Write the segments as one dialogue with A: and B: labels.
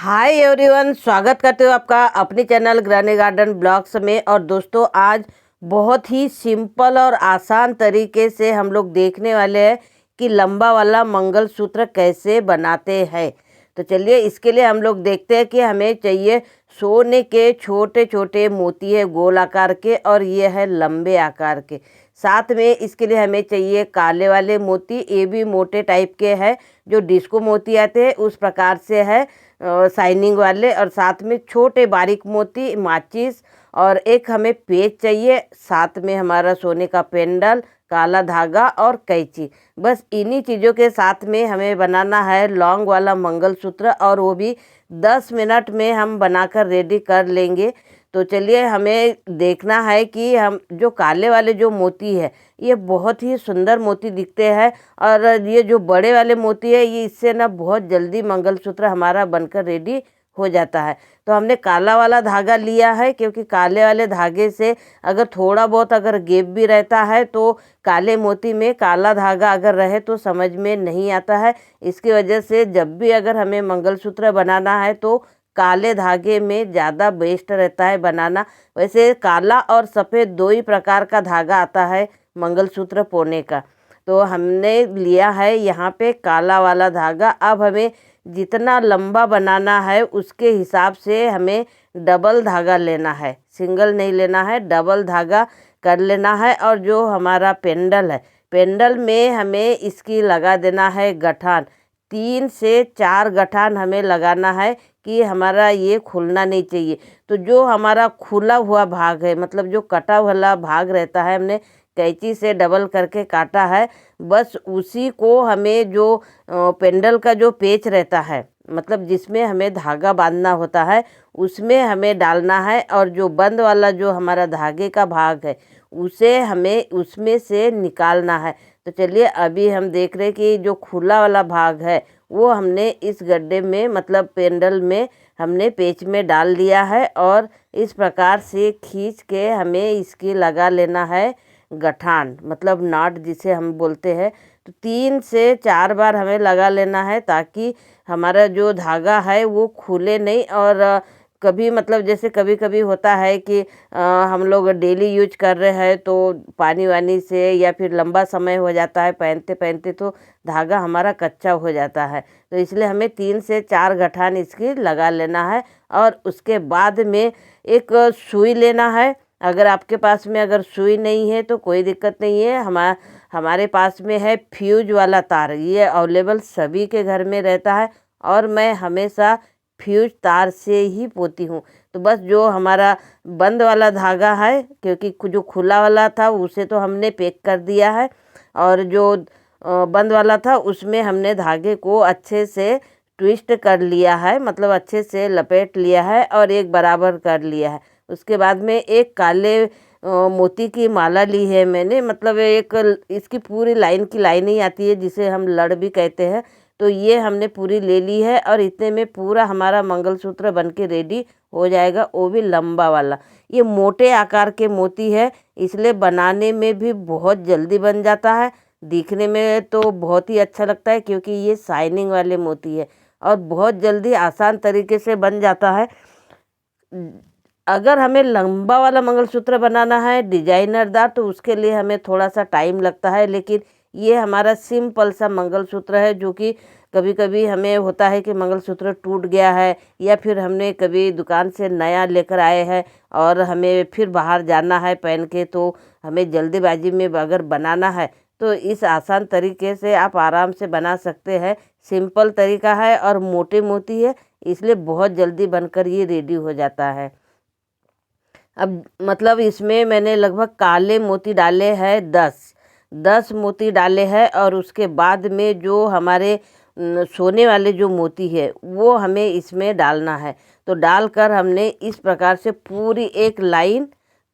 A: Hi everyone, स्वागत करते हो आपका अपने चैनल ग्रैनी गार्डन ब्लॉग्स में। और दोस्तों, आज बहुत ही सिंपल और आसान तरीके से हम लोग देखने वाले हैं कि लंबा वाला मंगलसूत्र कैसे बनाते हैं। तो चलिए, इसके लिए हम लोग देखते हैं कि हमें चाहिए सोने के छोटे छोटे मोती है गोल आकार के, और ये है लंबे आकार के। साथ में इसके लिए हमें चाहिए काले वाले मोती, ये भी मोटे टाइप के हैं, जो डिस्को मोती आते हैं उस प्रकार से है, शाइनिंग वाले। और साथ में छोटे बारीक मोती, माचिस, और एक हमें पेच चाहिए। साथ में हमारा सोने का पेंडल, काला धागा और कैंची। बस इन्हीं चीज़ों के साथ में हमें बनाना है लॉन्ग वाला मंगलसूत्र, और वो भी 10 मिनट में हम बनाकर रेडी कर लेंगे। तो चलिए, हमें देखना है कि हम जो काले वाले जो मोती है, ये बहुत ही सुंदर मोती दिखते हैं, और ये जो बड़े वाले मोती है, ये इससे ना बहुत जल्दी मंगलसूत्र हमारा बनकर रेडी हो जाता है। तो हमने काला वाला धागा लिया है, क्योंकि काले वाले धागे से अगर थोड़ा बहुत अगर गैप भी रहता है तो काले मोती में काला धागा अगर रहे तो समझ में नहीं आता है। इसकी वजह से जब भी अगर हमें मंगलसूत्र बनाना है तो काले धागे में ज़्यादा बेस्ट रहता है बनाना। वैसे काला और सफ़ेद दो ही प्रकार का धागा आता है मंगलसूत्र पोने का। तो हमने लिया है यहाँ पे काला वाला धागा। अब हमें जितना लंबा बनाना है उसके हिसाब से हमें डबल धागा लेना है, सिंगल नहीं लेना है, डबल धागा कर लेना है। और जो हमारा पेंडल है, पेंडल में हमें इसकी लगा देना है गठान। 3 से 4 गठान हमें लगाना है कि हमारा ये खुलना नहीं चाहिए। तो जो हमारा खुला हुआ भाग है, मतलब जो कटा हुआ भाग रहता है, हमने कैंची से डबल करके काटा है, बस उसी को हमें जो पेंडल का जो पेच रहता है, मतलब जिसमें हमें धागा बांधना होता है, उसमें हमें डालना है। और जो बंद वाला जो हमारा धागे का भाग है, उसे हमें उसमें से निकालना है। तो चलिए, अभी हम देख रहे हैं कि जो खुला वाला भाग है वो हमने इस गड्ढे में, मतलब पेंडल में हमने पेच में डाल दिया है, और इस प्रकार से खींच के हमें इसकी लगा लेना है गठान, मतलब नाट जिसे हम बोलते हैं। तो 3 से 4 बार हमें लगा लेना है, ताकि हमारा जो धागा है वो खुले नहीं। और कभी, मतलब जैसे कभी कभी होता है कि हम लोग डेली यूज कर रहे हैं तो पानी वानी से या फिर लंबा समय हो जाता है पहनते पहनते, तो धागा हमारा कच्चा हो जाता है। तो इसलिए हमें 3 से 4 गठान इसकी लगा लेना है। और उसके बाद में एक सुई लेना है। अगर आपके पास में अगर सुई नहीं है तो कोई दिक्कत नहीं है, हमारे पास में है फ्यूज वाला तार। ये अवेलेबल सभी के घर में रहता है, और मैं हमेशा फ्यूज तार से ही पोती हूँ। तो बस जो हमारा बंद वाला धागा है, क्योंकि जो खुला वाला था उसे तो हमने पैक कर दिया है, और जो बंद वाला था उसमें हमने धागे को अच्छे से ट्विस्ट कर लिया है, मतलब अच्छे से लपेट लिया है और एक बराबर कर लिया है। उसके बाद में एक काले मोती की माला ली है मैंने, मतलब एक इसकी पूरी लाइन की लाइन ही आती है, जिसे हम लड़ भी कहते हैं। तो ये हमने पूरी ले ली है, और इतने में पूरा हमारा मंगलसूत्र बनके रेडी हो जाएगा, वो भी लंबा वाला। ये मोटे आकार के मोती है, इसलिए बनाने में भी बहुत जल्दी बन जाता है। दिखने में तो बहुत ही अच्छा लगता है, क्योंकि ये शाइनिंग वाले मोती है, और बहुत जल्दी आसान तरीके से बन जाता है। अगर हमें लंबा वाला मंगलसूत्र बनाना है डिजाइनरदार, तो उसके लिए हमें थोड़ा सा टाइम लगता है। लेकिन ये हमारा सिंपल सा मंगलसूत्र है, जो कि कभी कभी हमें होता है कि मंगलसूत्र टूट गया है, या फिर हमने कभी दुकान से नया लेकर आए हैं और हमें फिर बाहर जाना है पहन के, तो हमें जल्दीबाजी में अगर बनाना है तो इस आसान तरीके से आप आराम से बना सकते हैं। सिंपल तरीका है और मोटे मोती है, इसलिए बहुत जल्दी बनकर ये रेडी हो जाता है। अब मतलब इसमें मैंने लगभग काले मोती डाले हैं 10 मोती डाले हैं, और उसके बाद में जो हमारे सोने वाले जो मोती है वो हमें इसमें डालना है। तो डालकर हमने इस प्रकार से पूरी एक लाइन,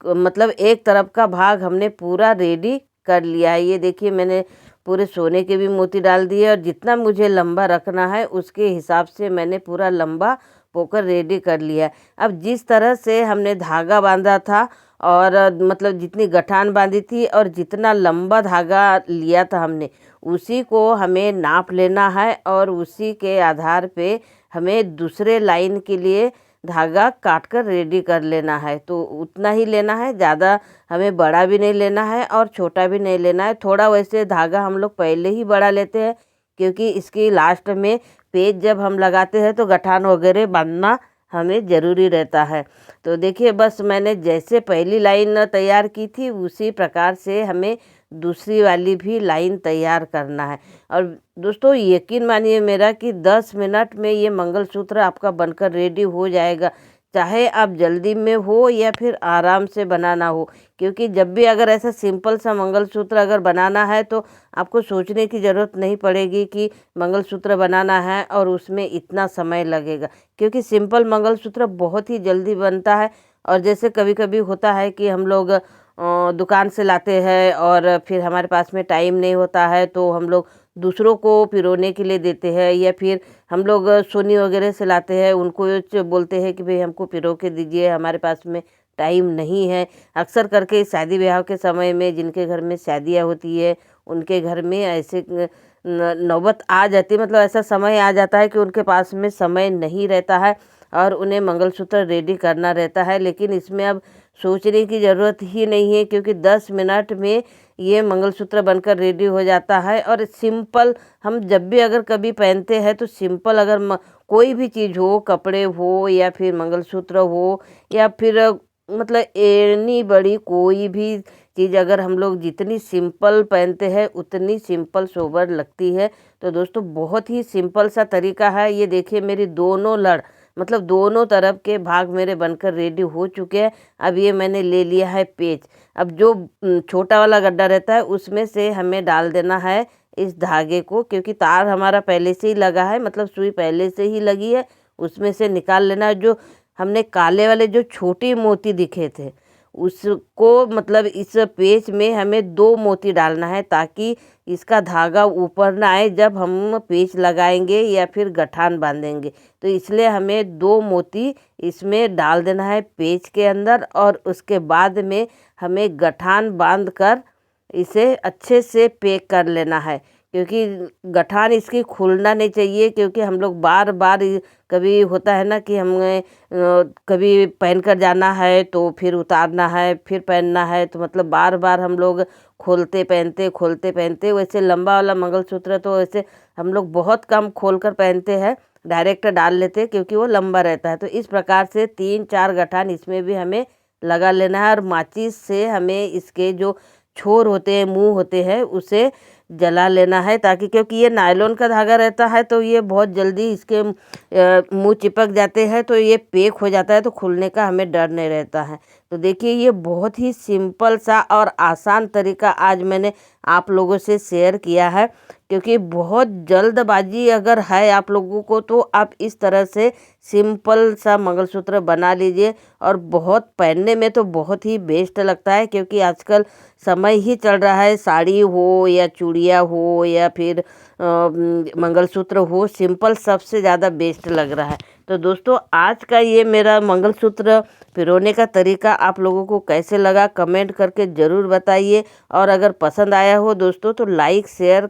A: मतलब एक तरफ का भाग हमने पूरा रेडी कर लिया है। ये देखिए, मैंने पूरे सोने के भी मोती डाल दिए, और जितना मुझे लंबा रखना है उसके हिसाब से मैंने पूरा लंबा पोकर रेडी कर लिया है। अब जिस तरह से हमने धागा बांधा था, और मतलब जितनी गठान बांधी थी और जितना लंबा धागा लिया था हमने, उसी को हमें नाप लेना है, और उसी के आधार पे हमें दूसरे लाइन के लिए धागा काट कर रेडी कर लेना है। तो उतना ही लेना है, ज़्यादा हमें बड़ा भी नहीं लेना है और छोटा भी नहीं लेना है। थोड़ा वैसे धागा हम लोग पहले ही बड़ा लेते हैं, क्योंकि इसकी लास्ट में पेच जब हम लगाते हैं तो गठान वगैरह बांधना हमें ज़रूरी रहता है। तो देखिए, बस मैंने जैसे पहली लाइन तैयार की थी उसी प्रकार से हमें दूसरी वाली भी लाइन तैयार करना है। और दोस्तों, यकीन मानिए मेरा कि 10 मिनट में ये मंगलसूत्र आपका बनकर रेडी हो जाएगा, चाहे आप जल्दी में हो या फिर आराम से बनाना हो। क्योंकि जब भी अगर ऐसा सिंपल सा मंगलसूत्र अगर बनाना है तो आपको सोचने की ज़रूरत नहीं पड़ेगी कि मंगलसूत्र बनाना है और उसमें इतना समय लगेगा, क्योंकि सिंपल मंगलसूत्र बहुत ही जल्दी बनता है। और जैसे कभी कभी होता है कि हम लोग दुकान से लाते हैं और फिर हमारे पास में टाइम नहीं होता है, तो हम लोग दूसरों को पिरोने के लिए देते हैं, या फिर हम लोग सोनी वगैरह से लाते हैं, उनको बोलते हैं कि भाई हमको पिरो के दीजिए, हमारे पास में टाइम नहीं है। अक्सर करके शादी ब्याह के समय में जिनके घर में शादियाँ होती है उनके घर में ऐसे नौबत आ जाती है, मतलब ऐसा समय आ जाता है कि उनके पास में समय नहीं रहता है और उन्हें मंगलसूत्र रेडी करना रहता है। लेकिन इसमें अब सोचने की ज़रूरत ही नहीं है, क्योंकि 10 मिनट में ये मंगलसूत्र बनकर रेडी हो जाता है। और सिंपल हम जब भी अगर कभी पहनते हैं तो सिंपल अगर कोई भी चीज़ हो, कपड़े हो या फिर मंगलसूत्र हो या फिर मतलब एनी बड़ी कोई भी चीज़ अगर हम लोग जितनी सिंपल पहनते हैं उतनी सिंपल सोबर लगती है। तो दोस्तों, बहुत ही सिंपल सा तरीका है। ये देखिए, मेरी दोनों लड़ मतलब दोनों तरफ के भाग मेरे बनकर रेडी हो चुके हैं। अब ये मैंने ले लिया है पेच। अब जो छोटा वाला गड्ढा रहता है उसमें से हमें डाल देना है इस धागे को, क्योंकि तार हमारा पहले से ही लगा है, मतलब सुई पहले से ही लगी है। उसमें से निकाल लेना है। जो हमने काले वाले जो छोटी मोती दिखे थे उसको, मतलब इस पेच में हमें 2 मोती डालना है, ताकि इसका धागा ऊपर ना आए जब हम पेच लगाएंगे या फिर गठान बांधेंगे। तो इसलिए हमें 2 मोती इसमें डाल देना है पेच के अंदर, और उसके बाद में हमें गठान बांध कर इसे अच्छे से पैक कर लेना है, क्योंकि गठान इसकी खुलना नहीं चाहिए। क्योंकि हम लोग बार बार कभी होता है ना कि हमें कभी पहन कर जाना है तो फिर उतारना है, फिर पहनना है, तो मतलब बार बार हम लोग खोलते पहनते। वैसे लंबा वाला मंगलसूत्र तो वैसे हम लोग बहुत कम खोल कर पहनते हैं, डायरेक्ट डाल लेते हैं, क्योंकि वो लंबा रहता है। तो इस प्रकार से 3-4 गठान इसमें भी हमें लगा लेना है, और माचिस से हमें इसके जो छोर होते हैं, मुंह होते हैं, उसे जला लेना है, ताकि क्योंकि ये नायलॉन का धागा रहता है तो ये बहुत जल्दी इसके मुंह चिपक जाते हैं, तो ये पैक हो जाता है, तो खुलने का हमें डर नहीं रहता है। तो देखिए, ये बहुत ही सिंपल सा और आसान तरीका आज मैंने आप लोगों से शेयर किया है, क्योंकि बहुत जल्दबाजी अगर है आप लोगों को तो आप इस तरह से सिंपल सा मंगलसूत्र बना लीजिए, और बहुत पहनने में तो बहुत ही बेस्ट लगता है। क्योंकि आजकल समय ही चल रहा है, साड़ी हो या चूड़ियाँ हो या फिर मंगलसूत्र हो, सिंपल सबसे ज़्यादा बेस्ट लग रहा है। तो दोस्तों, आज का ये मेरा मंगलसूत्र पिरोने का तरीका आप लोगों को कैसे लगा कमेंट करके ज़रूर बताइए। और अगर पसंद आया हो दोस्तों तो लाइक, शेयर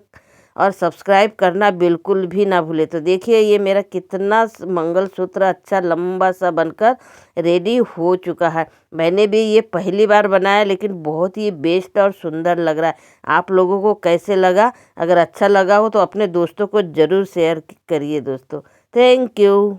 A: और सब्सक्राइब करना बिल्कुल भी ना भूले। तो देखिए, ये मेरा कितना मंगलसूत्र अच्छा लंबा सा बनकर रेडी हो चुका है। मैंने भी ये पहली बार बनाया, लेकिन बहुत ही बेस्ट और सुंदर लग रहा है। आप लोगों को कैसे लगा? अगर अच्छा लगा हो तो अपने दोस्तों को ज़रूर शेयर करिए दोस्तों। Thank you.